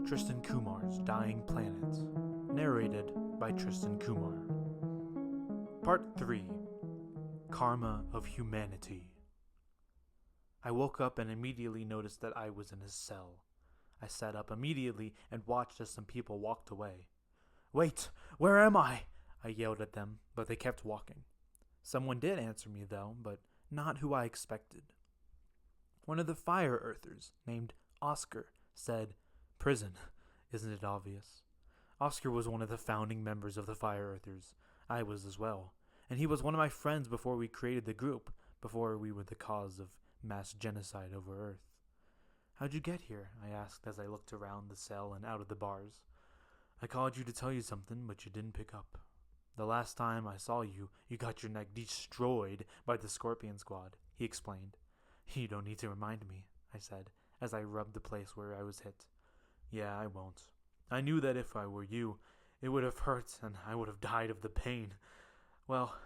Tristan Kumar's Dying Planet, narrated by Tristan Kumar. Part 3: Karma of Humanity. I woke up and immediately noticed that I was in a cell. I sat up immediately and watched as some people walked away. "Wait, where am I?" I yelled at them, but they kept walking. Someone did answer me though, but not who I expected. One of the Fire Earthers, named Oscar, said, "Prison, isn't it obvious?" Oscar was one of the founding members of the Fire Earthers. I was as well. And he was one of my friends before we created the group, before we were the cause of mass genocide over Earth. "How'd you get here?" I asked as I looked around the cell and out of the bars. "I called you to tell you something, but you didn't pick up. The last time I saw you, you got your neck destroyed by the Scorpion Squad," he explained. "You don't need to remind me," I said, as I rubbed the place where I was hit. "Yeah, I won't. I knew that if I were you, it would have hurt and I would have died of the pain. Well,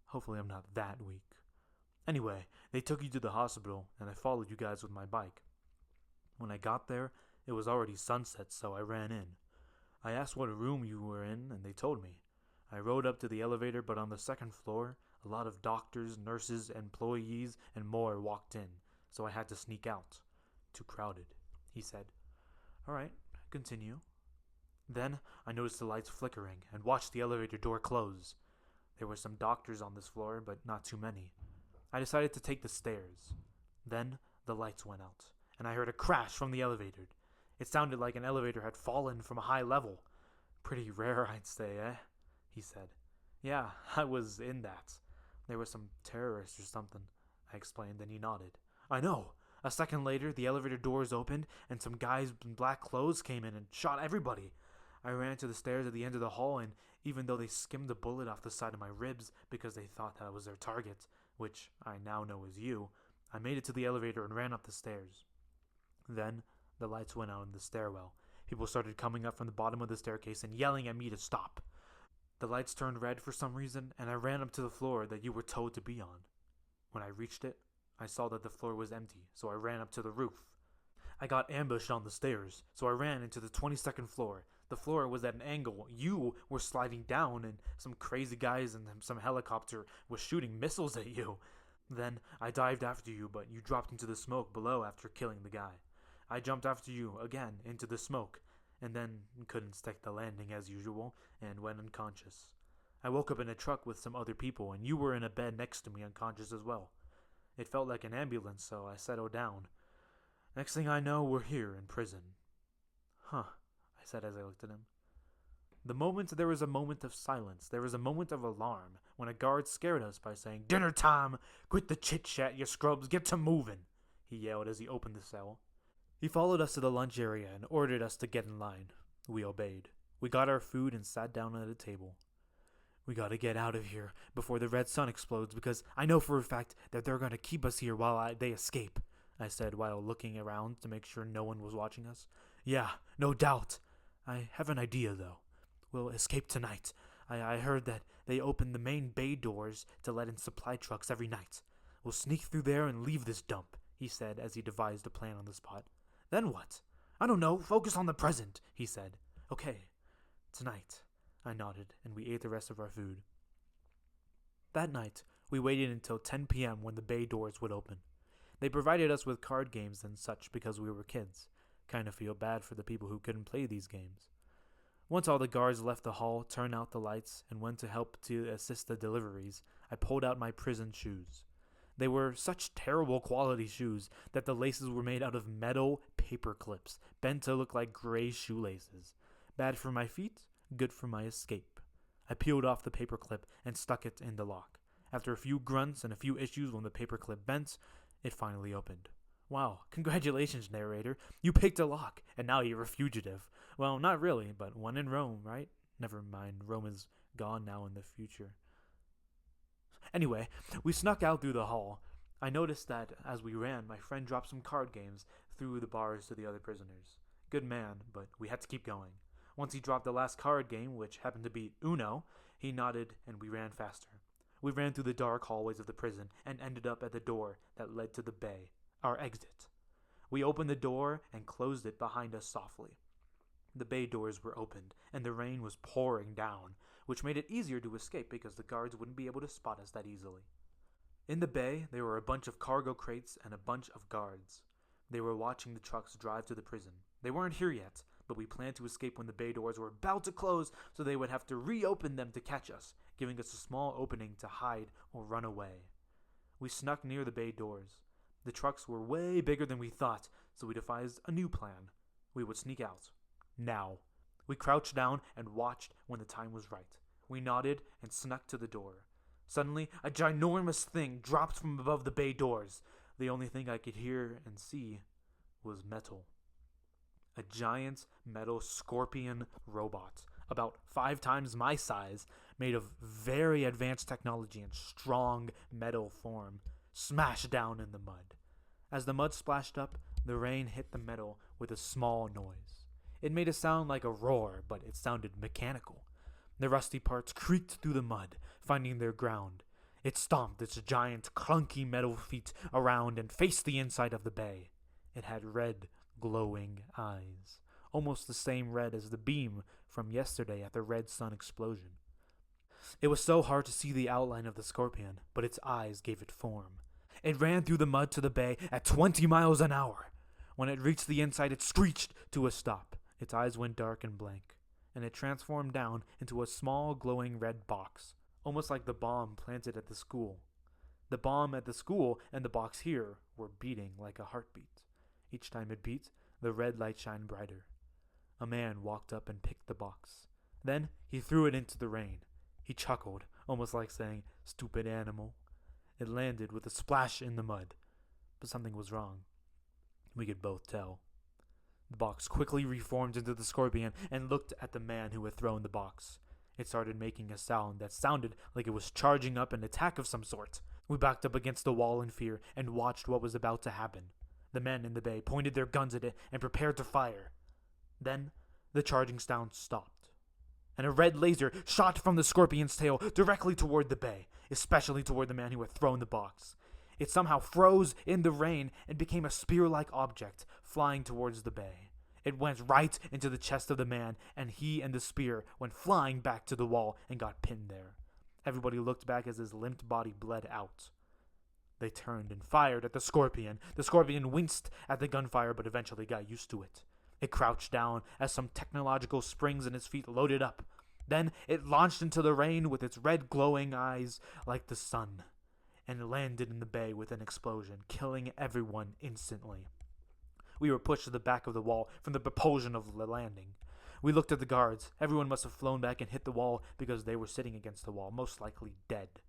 hopefully I'm not that weak. Anyway, they took you to the hospital, and I followed you guys with my bike. When I got there, it was already sunset, so I ran in. I asked what room you were in, and they told me. I rode up to the elevator, but on the second floor, a lot of doctors, nurses, employees, and more walked in, so I had to sneak out. Too crowded," he said. "All right, continue." "Then I noticed the lights flickering and watched the elevator door close. There were some doctors on this floor, but not too many. I decided to take the stairs. Then the lights went out, and I heard a crash from the elevator. It sounded like an elevator had fallen from a high level. Pretty rare, I'd say, eh?" he said. "Yeah, I was in that. There were some terrorists or something," I explained, and he nodded. "I know. A second later, the elevator doors opened, and some guys in black clothes came in and shot everybody. I ran to the stairs at the end of the hall, and even though they skimmed a bullet off the side of my ribs because they thought that I was their target, which I now know is you, I made it to the elevator and ran up the stairs. Then the lights went out in the stairwell. People started coming up from the bottom of the staircase and yelling at me to stop. The lights turned red for some reason, and I ran up to the floor that you were told to be on. When I reached it, I saw that the floor was empty, so I ran up to the roof. I got ambushed on the stairs, so I ran into the 22nd floor. The floor was at an angle. You were sliding down, and some crazy guys in some helicopter was shooting missiles at you. Then I dived after you, but you dropped into the smoke below after killing the guy. I jumped after you again into the smoke, and then couldn't stick the landing as usual, and went unconscious. I woke up in a truck with some other people, and you were in a bed next to me unconscious as well. It felt like an ambulance, so I settled down. Next thing I know, we're here in prison." "Huh," I said as I looked at him. There was a moment of silence. There was a moment of alarm when a guard scared us by saying, "Dinner time! Quit the chit-chat, you scrubs! Get to moving!" he yelled as he opened the cell. He followed us to the lunch area and ordered us to get in line. We obeyed. We got our food and sat down at a table. "We gotta get out of here before the red sun explodes, because I know for a fact that they're gonna keep us here while they escape," I said while looking around to make sure no one was watching us. "Yeah, no doubt. I have an idea, though. We'll escape tonight. I heard that they open the main bay doors to let in supply trucks every night. We'll sneak through there and leave this dump," he said as he devised a plan on the spot. "Then what?" "I don't know. Focus on the present," he said. "Okay. Tonight." I nodded, and we ate the rest of our food. That night, we waited until 10 p.m. when the bay doors would open. They provided us with card games and such because we were kids. Kinda feel bad for the people who couldn't play these games. Once all the guards left the hall, turned out the lights, and went to help to assist the deliveries, I pulled out my prison shoes. They were such terrible quality shoes that the laces were made out of metal paper clips, bent to look like gray shoelaces. Bad for my feet, good for my escape. I peeled off the paperclip and stuck it in the lock. After a few grunts and a few issues when the paperclip bent, it finally opened. "Wow, congratulations, narrator. You picked a lock, and now you're a fugitive." "Well, not really, but one in Rome, right? Never mind, Rome is gone now in the future." Anyway, we snuck out through the hall. I noticed that as we ran, my friend dropped some card games through the bars to the other prisoners. Good man, but we had to keep going. Once he dropped the last card game, which happened to be Uno, he nodded and we ran faster. We ran through the dark hallways of the prison and ended up at the door that led to the bay, our exit. We opened the door and closed it behind us softly. The bay doors were opened, and the rain was pouring down, which made it easier to escape because the guards wouldn't be able to spot us that easily. In the bay, there were a bunch of cargo crates and a bunch of guards. They were watching the trucks drive to the prison. They weren't here yet, but we planned to escape when the bay doors were about to close, so they would have to reopen them to catch us, giving us a small opening to hide or run away. We snuck near the bay doors. The trucks were way bigger than we thought, so we devised a new plan. We would sneak out. Now. We crouched down and watched when the time was right. We nodded and snuck to the door. Suddenly, a ginormous thing dropped from above the bay doors. The only thing I could hear and see was metal. A giant metal scorpion robot, about 5 times my size, made of very advanced technology and strong metal form, smashed down in the mud. As the mud splashed up, the rain hit the metal with a small noise. It made a sound like a roar, but it sounded mechanical. The rusty parts creaked through the mud, finding their ground. It stomped its giant, clunky metal feet around and faced the inside of the bay. It had red, glowing eyes, almost the same red as the beam from yesterday at the red sun explosion. It was so hard to see the outline of the scorpion, but its eyes gave it form. It ran through the mud to the bay at 20 miles an hour. When it reached the inside, it screeched to a stop. Its eyes went dark and blank, and it transformed down into a small glowing red box, almost like the bomb planted at the school. The bomb at the school and the box here were beating like a heartbeat. Each time it beat, the red light shined brighter. A man walked up and picked the box. Then he threw it into the rain. He chuckled, almost like saying, "Stupid animal." It landed with a splash in the mud, but something was wrong. We could both tell. The box quickly reformed into the scorpion and looked at the man who had thrown the box. It started making a sound that sounded like it was charging up an attack of some sort. We backed up against the wall in fear and watched what was about to happen. The men in the bay pointed their guns at it and prepared to fire. Then the charging sound stopped, and a red laser shot from the scorpion's tail directly toward the bay, especially toward the man who had thrown the box. It somehow froze in the rain and became a spear-like object flying towards the bay. It went right into the chest of the man, and he and the spear went flying back to the wall and got pinned there. Everybody looked back as his limp body bled out. They turned and fired at the scorpion. The scorpion winced at the gunfire but eventually got used to it. It crouched down as some technological springs in its feet loaded up. Then it launched into the rain with its red glowing eyes like the sun, and landed in the bay with an explosion, killing everyone instantly. We were pushed to the back of the wall from the propulsion of the landing. We looked at the guards. Everyone must have flown back and hit the wall because they were sitting against the wall, most likely dead.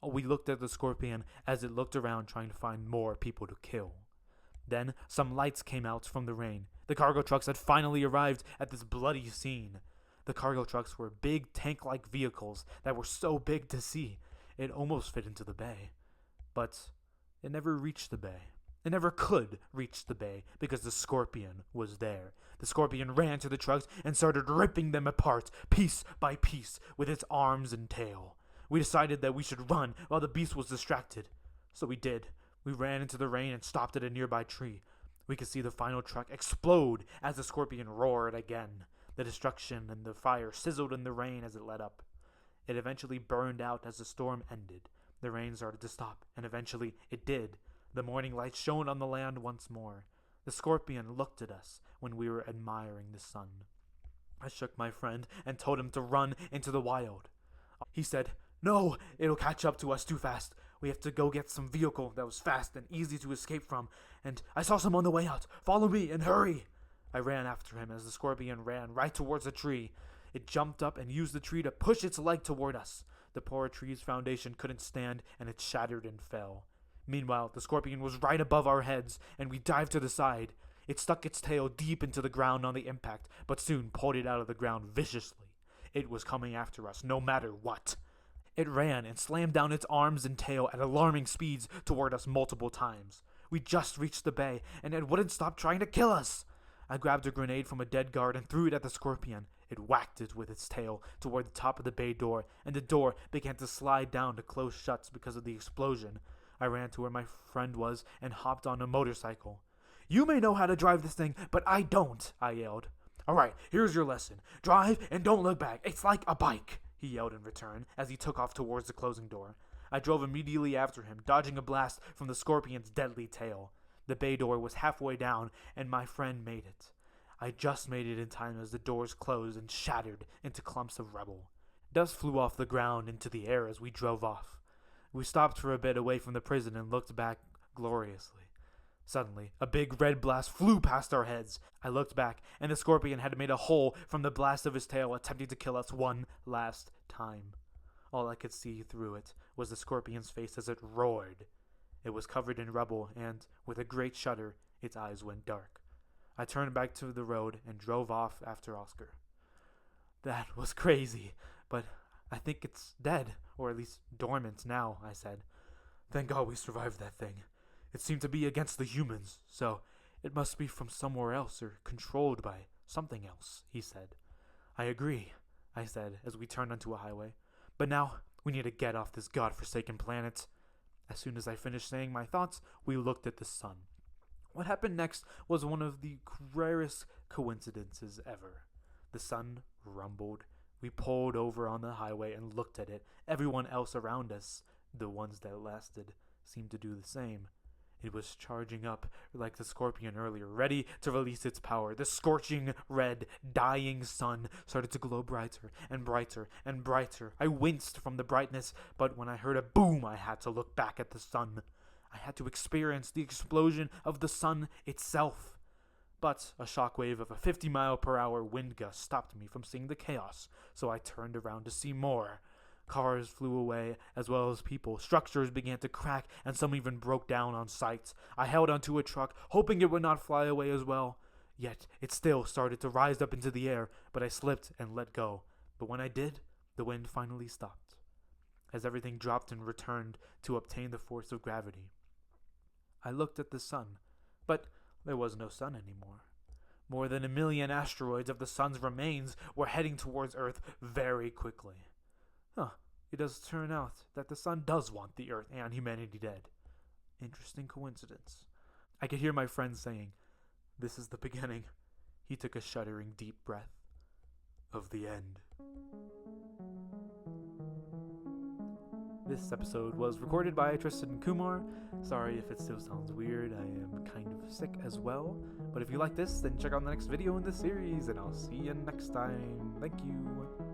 We looked at the scorpion as it looked around trying to find more people to kill. Then some lights came out from the rain. The cargo trucks had finally arrived at this bloody scene. The cargo trucks were big tank-like vehicles that were so big to see. It almost fit into the bay. But it never reached the bay. It never could reach the bay because the scorpion was there. The scorpion ran to the trucks and started ripping them apart, piece by piece, with its arms and tail. We decided that we should run while the beast was distracted. So we did. We ran into the rain and stopped at a nearby tree. We could see the final truck explode as the scorpion roared again. The destruction and the fire sizzled in the rain as it let up. It eventually burned out as the storm ended. The rain started to stop, and eventually it did. The morning light shone on the land once more. The scorpion looked at us when we were admiring the sun. I shook my friend and told him to run into the wild. He said, "No, it'll catch up to us too fast. We have to go get some vehicle that was fast and easy to escape from, and I saw some on the way out. Follow me and hurry." I ran after him as the scorpion ran right towards the tree. It jumped up and used the tree to push its leg toward us. The poor tree's foundation couldn't stand, and it shattered and fell. Meanwhile, the scorpion was right above our heads, and we dived to the side. It stuck its tail deep into the ground on the impact, but soon pulled it out of the ground viciously. It was coming after us, no matter what. It ran and slammed down its arms and tail at alarming speeds toward us multiple times. We just reached the bay, and it wouldn't stop trying to kill us. I grabbed a grenade from a dead guard and threw it at the scorpion. It whacked it with its tail toward the top of the bay door, and the door began to slide down to close shut because of the explosion. I ran to where my friend was and hopped on a motorcycle. "You may know how to drive this thing, but I don't," I yelled. "Alright, here's your lesson. Drive and don't look back. It's like a bike," he yelled in return as he took off towards the closing door. I drove immediately after him, dodging a blast from the scorpion's deadly tail. The bay door was halfway down, and my friend made it. I just made it in time as the doors closed and shattered into clumps of rubble. Dust flew off the ground into the air as we drove off. We stopped for a bit away from the prison and looked back gloriously. Suddenly, a big red blast flew past our heads. I looked back, and the scorpion had made a hole from the blast of his tail, attempting to kill us one last time. All I could see through it was the scorpion's face as it roared. It was covered in rubble, and, with a great shudder, its eyes went dark. I turned back to the road and drove off after Oscar. "That was crazy, but I think it's dead, or at least dormant now," I said. "Thank God we survived that thing. It seemed to be against the humans, so it must be from somewhere else or controlled by something else," he said. "I agree," I said as we turned onto a highway. "But now we need to get off this godforsaken planet." As soon as I finished saying my thoughts, we looked at the sun. What happened next was one of the rarest coincidences ever. The sun rumbled. We pulled over on the highway and looked at it. Everyone else around us, the ones that lasted, seemed to do the same. It was charging up like the scorpion earlier, ready to release its power. The scorching red, dying sun started to glow brighter and brighter and brighter. I winced from the brightness, but when I heard a boom, I had to look back at the sun. I had to experience the explosion of the sun itself. But a shockwave of a 50-mile-per-hour wind gust stopped me from seeing the chaos, so I turned around to see more. Cars flew away, as well as people. Structures began to crack, and some even broke down on sight. I held onto a truck, hoping it would not fly away as well. Yet it still started to rise up into the air, but I slipped and let go. But when I did, the wind finally stopped, as everything dropped and returned to obtain the force of gravity. I looked at the sun, but there was no sun anymore. More than 1 million asteroids of the sun's remains were heading towards Earth very quickly. It does turn out that the sun does want the Earth and humanity dead. Interesting coincidence. I could hear my friend saying, "This is the beginning." He took a shuddering deep breath. "Of the end." This episode was recorded by Tristan Kumar. Sorry if it still sounds weird, I am kind of sick as well. But if you like this, then check out the next video in the series, and I'll see you next time. Thank you.